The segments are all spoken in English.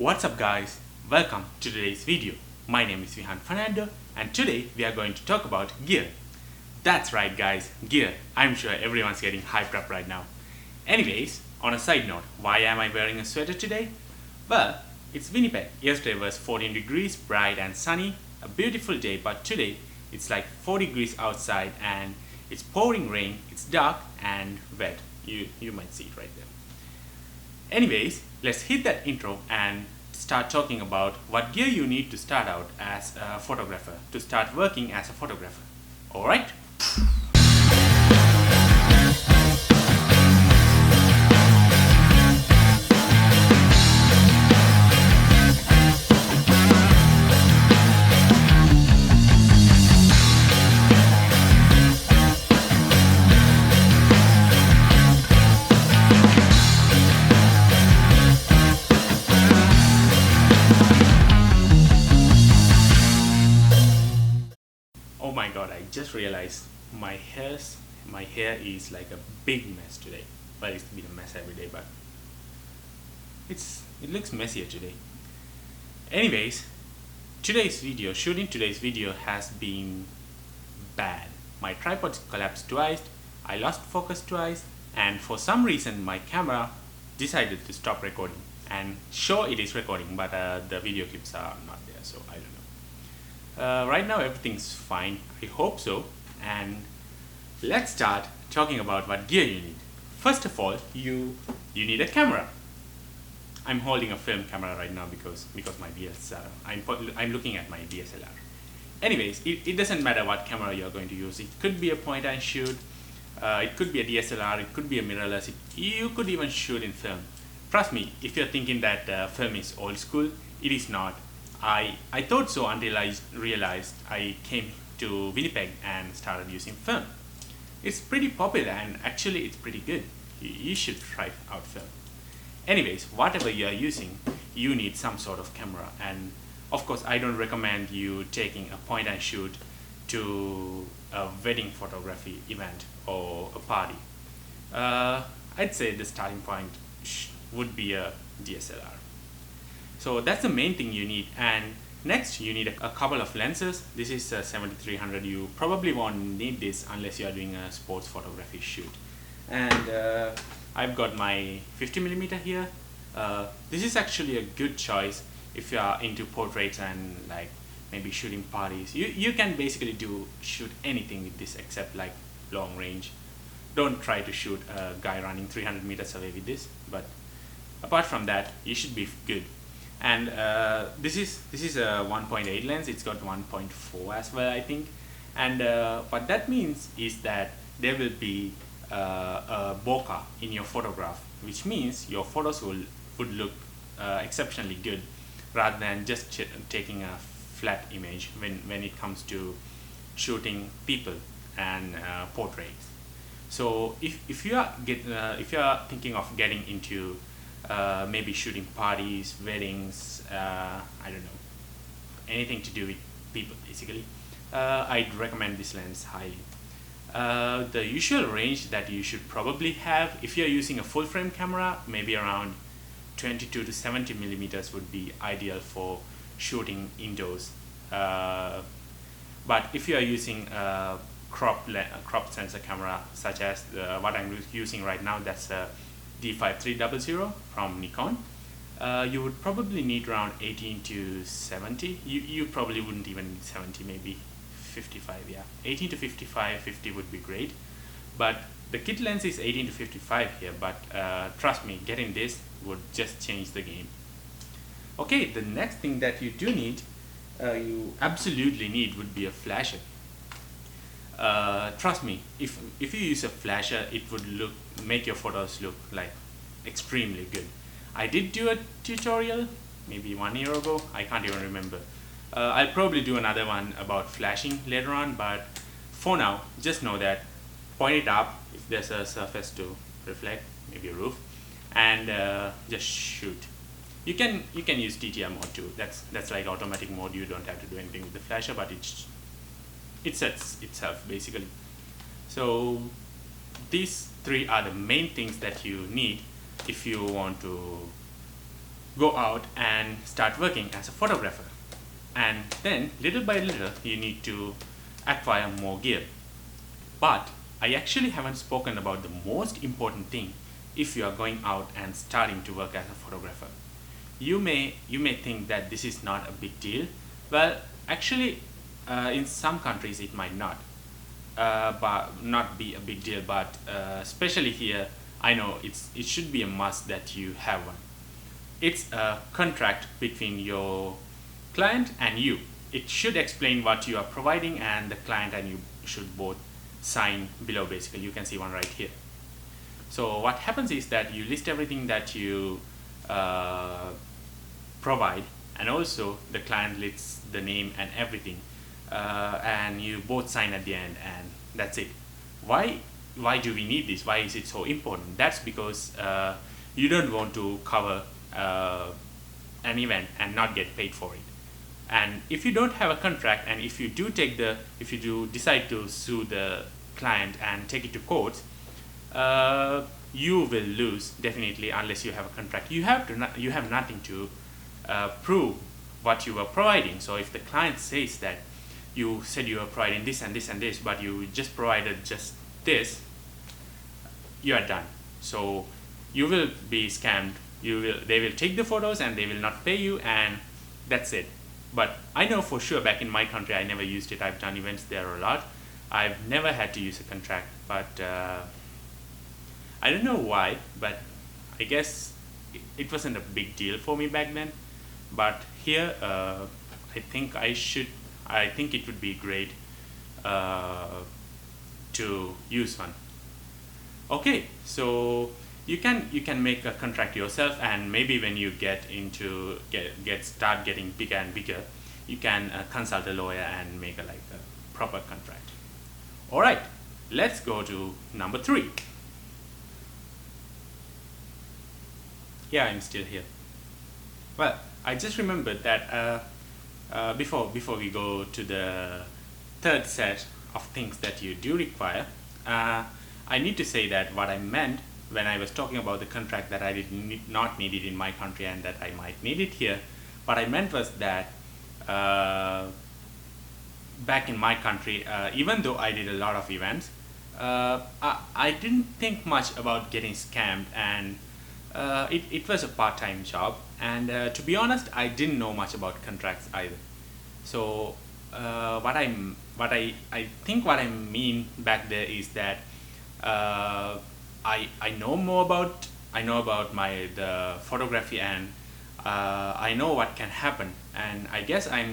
What's up guys, welcome to today's video. My name is Vihan Fernando and today we are going to talk about gear. That's right guys, gear. I'm sure everyone's getting hyped up right now. Anyways, on a side note, why am I wearing a sweater today? Well, it's Winnipeg. Yesterday was 14 degrees, bright and sunny, a beautiful day, but today it's like 4 degrees outside and it's pouring rain, it's dark and wet. You might see it right there. Anyways, let's hit that intro and start talking about what gear you need to start out as a photographer, to start working as a photographer. Alright? Oh my god, I just realized my hair is like a big mess today. Well, it's been a mess every day, but it looks messier today. Anyways, shooting today's video has been bad. My tripod collapsed twice, I lost focus twice, and for some reason my camera decided to stop recording. And sure, it is recording, but the video clips are not there, so I don't know. Right now everything's fine, I hope so, and let's start talking about what gear you need. First of all, you need a camera. I'm holding a film camera right now because my DSLR. I'm looking at my DSLR. Anyways, it doesn't matter what camera you're going to use. It could be a point and shoot, it could be a DSLR, it could be a mirrorless, you could even shoot in film. Trust me, if you're thinking that film is old school, it is not. I thought so until I realized I came to Winnipeg and started using film. It's pretty popular and actually it's pretty good. You should try out film. Anyways, whatever you are using, you need some sort of camera, and of course I don't recommend you taking a point and shoot to a wedding photography event or a party. I'd say the starting point would be a DSLR. So that's the main thing you need, and next you need a couple of lenses. This is a 7300. You probably won't need this unless you are doing a sports photography shoot. And I've got my 50mm here. This is actually a good choice if you are into portraits and like maybe shooting parties. You can basically shoot anything with this except like long range. Don't try to shoot a guy running 300 meters away with this, but apart from that you should be good. And this is a 1.8 lens. It's got 1.4 as well, I think. And what that means is that there will be a bokeh in your photograph, which means your photos would look exceptionally good rather than just taking a flat image when it comes to shooting people and portraits. So if you are thinking of getting into maybe shooting parties, weddings, I don't know, anything to do with people basically, I'd recommend this lens highly. The usual range that you should probably have if you're using a full frame camera, maybe around 22 to 70 millimeters would be ideal for shooting indoors. But if you are using a crop sensor camera such as what I'm using right now, that's a D5300 from Nikon, you would probably need around 18 to 70. You probably wouldn't even need 70, maybe 55, yeah. 18 to 55, 50 would be great. But the kit lens is 18 to 55 here, but trust me, getting this would just change the game. Okay, the next thing that you do need, you absolutely need, would be a flasher. Trust me, if you use a flasher, it would make your photos look like extremely good. I did do a tutorial maybe 1 year ago, I can't even remember. I'll probably do another one about flashing later on, but for now just know that point it up if there's a surface to reflect, maybe a roof, and just shoot. You can use TTR mode too. That's like automatic mode. You don't have to do anything with the flasher, but it sets itself basically. So these three are the main things that you need if you want to go out and start working as a photographer. And then little by little you need to acquire more gear. But I actually haven't spoken about the most important thing if you are going out and starting to work as a photographer. You may think that this is not a big deal. Well, actually, in some countries it might not, but not be a big deal. But especially here, I know it should be a must that you have one. It's a contract between your client and you. It should explain what you are providing, and the client and you should both sign below. Basically, you can see one right here. So what happens is that you list everything that you provide, and also the client lists the name and everything, and you both sign at the end, and that's it. Why do we need this? Why is it so important? That's because you don't want to cover an event and not get paid for it. And if you don't have a contract, and if you do decide to sue the client and take it to court, you will lose definitely unless you have a contract. You have nothing to prove what you were providing. So if the client says that you said you were providing this and this and this, but you just provided just this, you are done. So you will be scammed. They will take the photos and they will not pay you, and that's it. But I know for sure back in my country I never used it. I've done events there a lot. I've never had to use a contract, but I don't know why, but I guess it wasn't a big deal for me back then. But here, I think it would be great to use one. Okay, so you can make a contract yourself, and maybe when you start getting bigger and bigger, you can consult a lawyer and make a proper contract. All right, let's go to number 3. Yeah, I'm still here. Well, I just remembered that before we go to the third set of things that you do require, I need to say that what I meant when I was talking about the contract that I did not need it in my country and that I might need it here, what I meant was that back in my country, even though I did a lot of events, I didn't think much about getting scammed, and it was a part-time job, and to be honest, I didn't know much about contracts either. So what I mean back there is that I know about the photography, and I know what can happen, and I guess I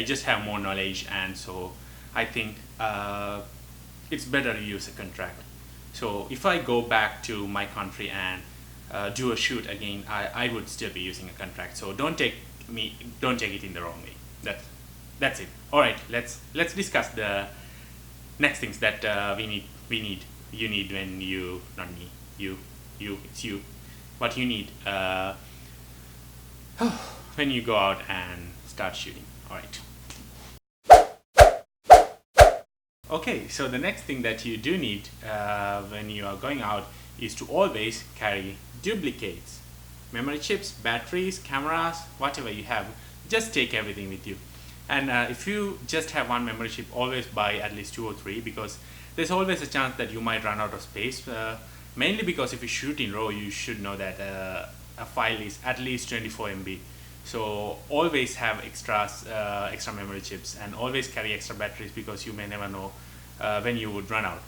just have more knowledge, and so I think it's better to use a contract. So if I go back to my country and do a shoot again, I would still be using a contract. So don't take it in the wrong way. That's it. All right, let's discuss the next things that you need when you, not me, it's you, what you need when you go out and start shooting. All right. Okay, so the next thing that you do need when you are going out is to always carry duplicates. Memory chips, batteries, cameras, whatever you have, just take everything with you. And if you just have one memory chip, always buy at least 2 or 3, because there's always a chance that you might run out of space. Mainly because if you shoot in RAW, you should know that a file is at least 24 MB. So always have extra memory chips, and always carry extra batteries, because you may never know when you would run out.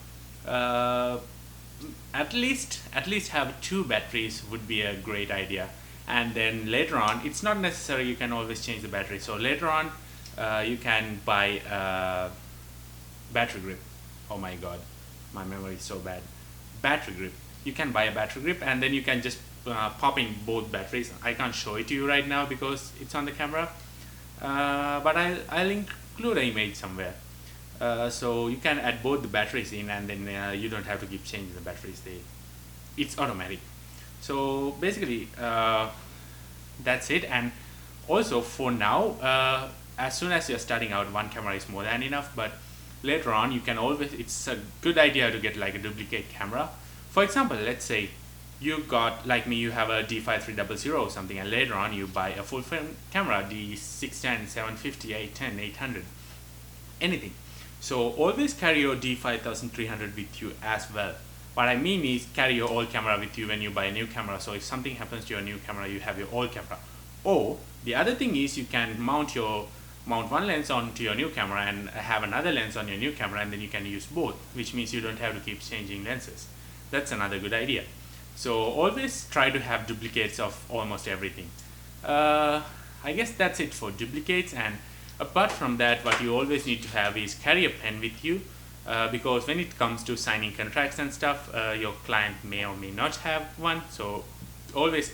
At least have 2 batteries would be a great idea. And then later on, it's not necessary, you can always change the battery. So later on, you can buy a battery grip. Oh my god, my memory is so bad. Battery grip. You can buy a battery grip, and then you can just pop in both batteries. I can't show it to you right now because it's on the camera, but I'll include an image somewhere. So you can add both the batteries in, and then you don't have to keep changing the batteries. It's automatic. So basically that's it. And also for now, as soon as you're starting out, one camera is more than enough, but later on you can always, it's a good idea to get like a duplicate camera. For example, let's say you got, like me, you have a D5300 or something, and later on you buy a full frame camera, D610, 750, 810, 800, anything. So always carry your D5300 with you as well. What I mean is carry your old camera with you when you buy a new camera, so if something happens to your new camera, you have your old camera. Or the other thing is you can mount one lens onto your new camera and have another lens on your new camera, and then you can use both, which means you don't have to keep changing lenses. That's another good idea. So always try to have duplicates of almost everything. I guess that's it for duplicates. And apart from that, what you always need to have is carry a pen with you, because when it comes to signing contracts and stuff, your client may or may not have one. So always,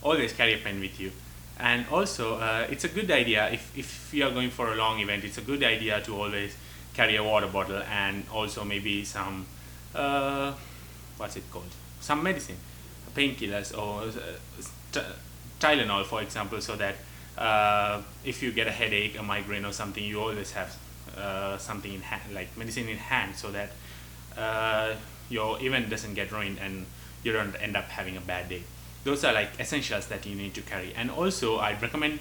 always carry a pen with you. And also, it's a good idea if you are going for a long event, it's a good idea to always carry a water bottle, and also maybe some what's it called, some medicine, painkillers, or Tylenol, for example, so that if you get a headache, a migraine or something, you always have something in hand, like medicine in hand, so that your event doesn't get ruined and you don't end up having a bad day. Those are like essentials that you need to carry. And also I'd recommend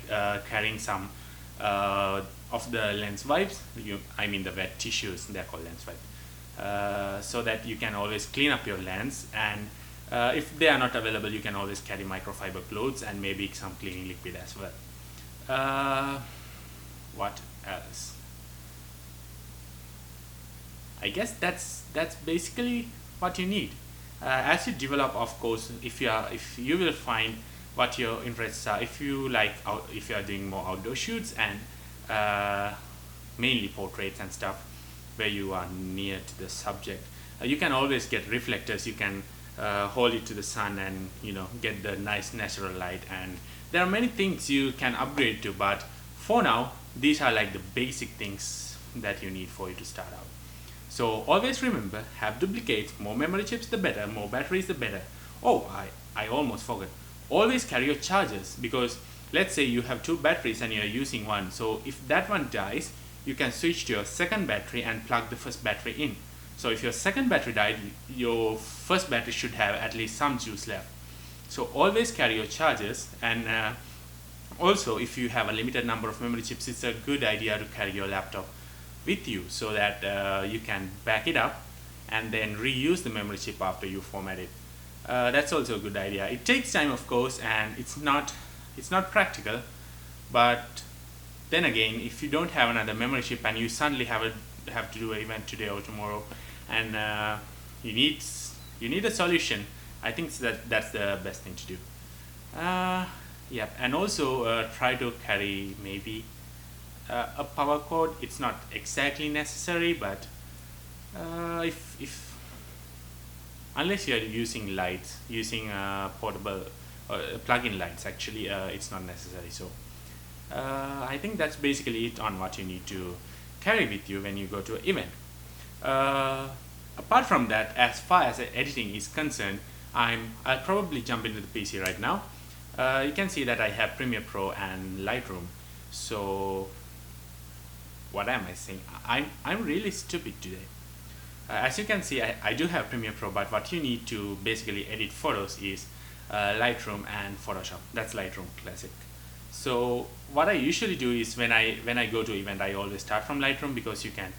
carrying some of the lens wipes, I mean the wet tissues, they're called lens wipes, so that you can always clean up your lens. And if they are not available, you can always carry microfiber clothes and maybe some cleaning liquid as well. What else? I guess that's basically what you need. As you develop, of course, if you will find what your interests are. If you are doing more outdoor shoots and mainly portraits and stuff where you are near to the subject, you can always get reflectors. You can hold it to the sun and get the nice natural light. And there are many things you can upgrade to, but for now these are like the basic things that you need for you to start out. So always remember, have duplicates. More memory chips the better, more batteries the better. Oh, I almost forgot. Always carry your chargers, because let's say you have 2 batteries and you're using one. So if that one dies, you can switch to your second battery and plug the first battery in. So if your second battery died, your first battery should have at least some juice left. So always carry your chargers. And also, if you have a limited number of memory chips, it's a good idea to carry your laptop with you, so that you can back it up and then reuse the memory chip after you format it. That's also a good idea. It takes time, of course, and it's not practical. But then again, if you don't have another memory chip and you suddenly have to do an event today or tomorrow, and you need a solution, I think that's the best thing to do. Yeah, and also try to carry maybe a power cord. It's not exactly necessary, but if unless you are using lights, using portable plug-in lights, actually it's not necessary. So I think that's basically it on what you need to carry with you when you go to an event. Apart from that, as far as editing is concerned, I'll probably jump into the PC right now. You can see that I have Premiere Pro and Lightroom. So what am I saying? I'm really stupid today. As you can see, I do have Premiere Pro, but what you need to basically edit photos is Lightroom and Photoshop. That's Lightroom Classic. So what I usually do is when I go to event, I always start from Lightroom, because you can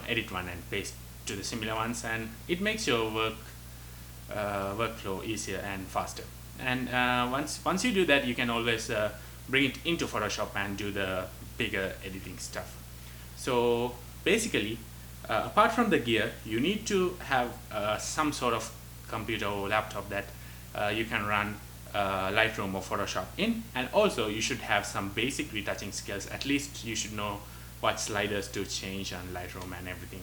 edit one and paste to the similar ones, and it makes your workflow easier and faster. And once you do that, you can always bring it into Photoshop and do the bigger editing stuff. So basically, apart from the gear, you need to have some sort of computer or laptop that you can run Lightroom or Photoshop in. And also you should have some basic retouching skills. At least you should know what sliders to change on Lightroom and everything,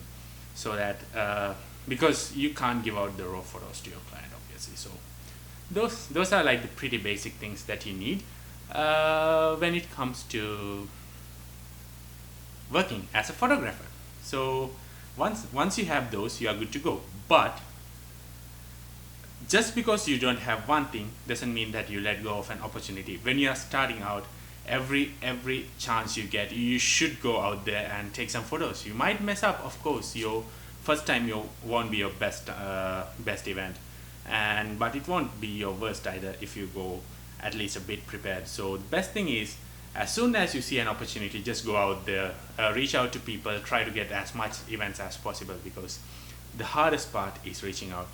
so that because you can't give out the raw photos to your client, obviously. So those are like the pretty basic things that you need when it comes to working as a photographer. So once you have those, you are good to go. But just because you don't have one thing doesn't mean that you let go of an opportunity. When you are starting out, every chance you get, you should go out there and take some photos. You might mess up, of course. Your First time you won't be your best event, but it won't be your worst either if you go at least a bit prepared. So the best thing is, as soon as you see an opportunity, just go out there, reach out to people, try to get as much events as possible, because the hardest part is reaching out.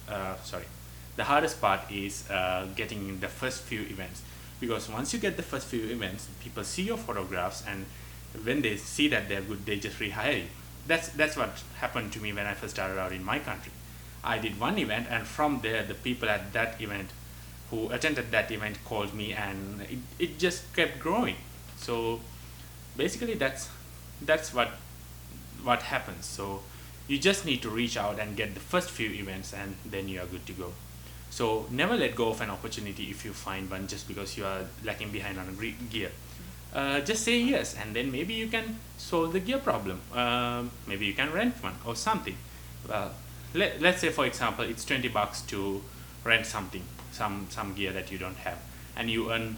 The hardest part is getting the first few events, because once you get the first few events, people see your photographs, and when they see that they're good, they just rehire you. That's what happened to me when I first started out in my country. I did one event, and from there, the people at that event who attended that event called me, and it just kept growing. So basically, that's what happens. So you just need to reach out and get the first few events, and then you are good to go. So never let go of an opportunity if you find one just because you are lacking behind on gear. Just say yes, and then maybe you can solve the gear problem. Maybe you can rent one or something. Well, let's say, for example, it's $20 to rent something, some gear that you don't have, and you earn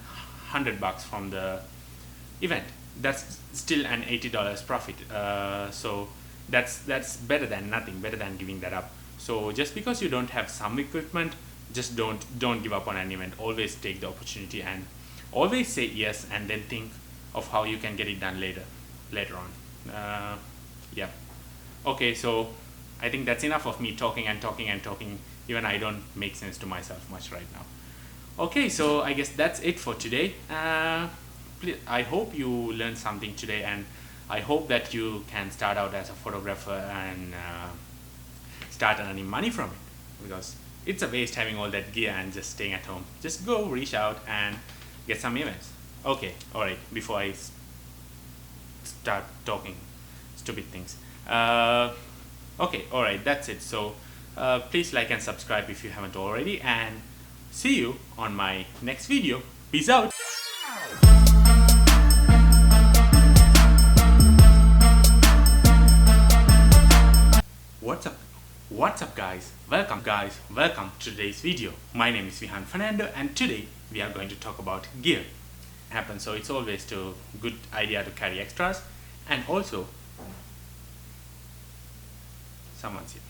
$100 from the event. That's still an $80 profit. So that's better than nothing, better than giving that up. So just because you don't have some equipment, just don't give up on an event. Always take the opportunity, and always say yes, and then think of how you can get it done later on. Yeah. Okay, so I think that's enough of me talking and talking and talking. Even I don't make sense to myself much right now. Okay, so I guess that's it for today. I hope you learned something today, and I hope that you can start out as a photographer and start earning money from it, because it's a waste having all that gear and just staying at home. Just go, reach out, and get some events. Okay, alright, before I start talking stupid things. Okay, alright, that's it. So please like and subscribe if you haven't already, and see you on my next video. Peace out. What's up guys? Welcome to today's video. My name is Vihan Fernando, and today we are going to talk about gear. So it's always a good idea to carry extras, and also someone's here.